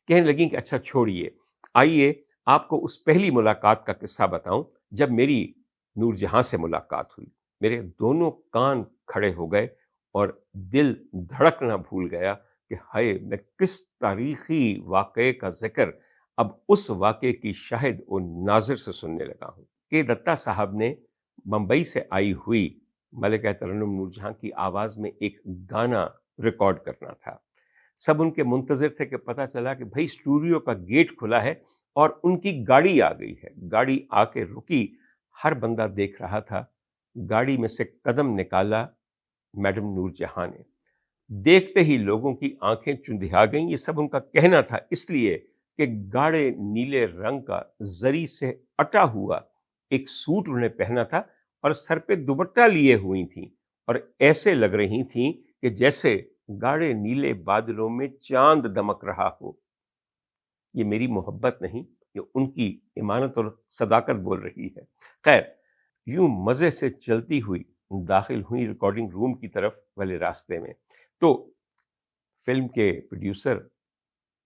کہنے لگیں کہ اچھا چھوڑیے، آئیے آپ کو اس پہلی ملاقات کا قصہ بتاؤں جب میری نور جہاں سے ملاقات ہوئی۔ میرے دونوں کان کھڑے ہو گئے اور دل دھڑکنا بھول گیا کہ ہائے، میں کس تاریخی واقعے کا ذکر اب اس واقعے کی شاہد و ناظر سے سننے لگا ہوں کہ دتا صاحب نے ممبئی سے آئی ہوئی ملکہ ترنم نور جہاں کی آواز میں ایک گانا ریکارڈ کرنا تھا۔ سب ان کے منتظر تھے کہ پتہ چلا کہ بھئی اسٹوڈیو کا گیٹ کھلا ہے اور ان کی گاڑی آ گئی ہے۔ گاڑی آ کے رکی، ہر بندہ دیکھ رہا تھا۔ گاڑی میں سے قدم نکالا میڈم نور جہاں نے۔ دیکھتے ہی لوگوں کی آنکھیں چندھیا گئیں۔ یہ سب ان کا کہنا تھا، اس لیے کہ گاڑے نیلے رنگ کا زری سے اٹا ہوا ایک سوٹ انہوں نے پہنا تھا اور سر پہ دوپٹہ لیے ہوئی تھیں اور ایسے لگ رہی تھیں کہ جیسے گاڑے نیلے بادلوں میں چاند دمک رہا ہو۔ یہ میری محبت نہیں، یہ ان کی ایمانت اور صداقت بول رہی ہے۔ خیر، یوں مزے سے چلتی ہوئی داخل ہوئی ریکارڈنگ روم کی طرف والے راستے میں، تو فلم کے پروڈیوسر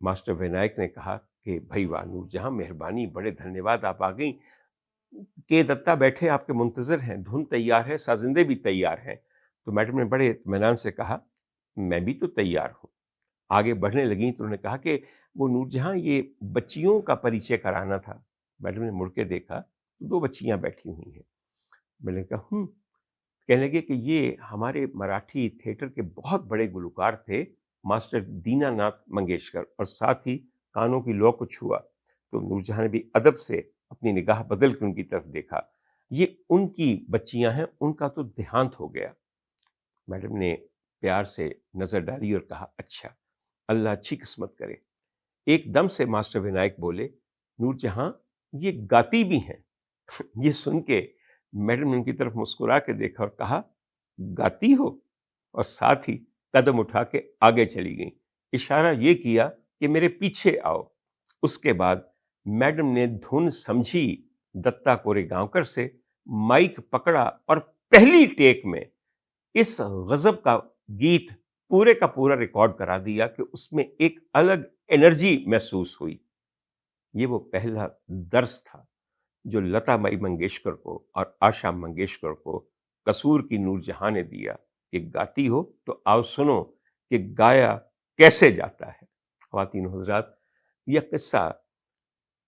ماسٹر ونائک نے کہا کہ بھائی واہ نور جہاں، مہربانی، بڑے دھنیہ واد، آپ آ گئیں۔ کہ دتا بیٹھے آپ کے منتظر ہیں، دھن تیار ہے، سازندے بھی تیار ہیں۔ تو میڈم نے بڑے اطمینان سے کہا میں بھی تو تیار ہوں۔ آگے بڑھنے لگیں تو انہوں نے کہا کہ وہ نور جہاں، یہ بچیوں کا پریچے کرانا تھا۔ میڈم نے مڑ کے دیکھا، 2 بچیاں بیٹھی ہوئی ہیں۔ میں نے کہا کہنے لگے کہ یہ ہمارے مراٹھی تھیٹر کے بہت بڑے گلوکار تھے، ماسٹر دینا ناتھ منگیشکر، اور ساتھ ہی کانوں کی لو کو چھوا۔ تو نور جہاں نے بھی ادب سے اپنی نگاہ بدل کے ان کی طرف دیکھا۔ یہ ان کی بچیاں ہیں، ان کا تو دیہانت ہو گیا۔ میڈم نے پیار سے نظر ڈالی اور کہا اچھا، اللہ اچھی قسمت کرے۔ ایک دم سے ماسٹر ونائک بولے نور جہاں یہ گاتی بھی ہیں۔ یہ سن کے میڈم نے ان کی طرف مسکرا کے دیکھا اور کہا گاتی ہو، اور ساتھ ہی قدم اٹھا کے آگے چلی گئیں، اشارہ یہ کیا کہ میرے پیچھے آؤ۔ اس کے بعد میڈم نے دھن سمجھی دتا کورے گاؤں سے، مائک پکڑا اور پہلی ٹیک میں اس غضب کا گیت پورے کا پورا ریکارڈ کرا دیا کہ اس میں ایک الگ انرجی محسوس ہوئی۔ یہ وہ پہلا درس تھا جو لتا مئی منگیشکر کو اور آشا منگیشکر کو قصور کی نور جہاں نے دیا کہ گاتی ہو تو آؤ سنو کہ گایا کیسے جاتا ہے۔ خواتین و حضرات، یہ قصہ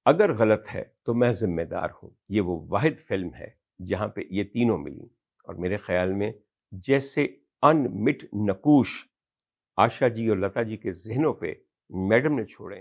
اگر غلط ہے تو میں ذمہ دار ہوں۔ یہ وہ واحد فلم ہے جہاں پہ یہ تینوں ملی، اور میرے خیال میں جیسے ان مٹ نقوش آشا جی اور لتا جی کے ذہنوں پہ میڈم نے چھوڑے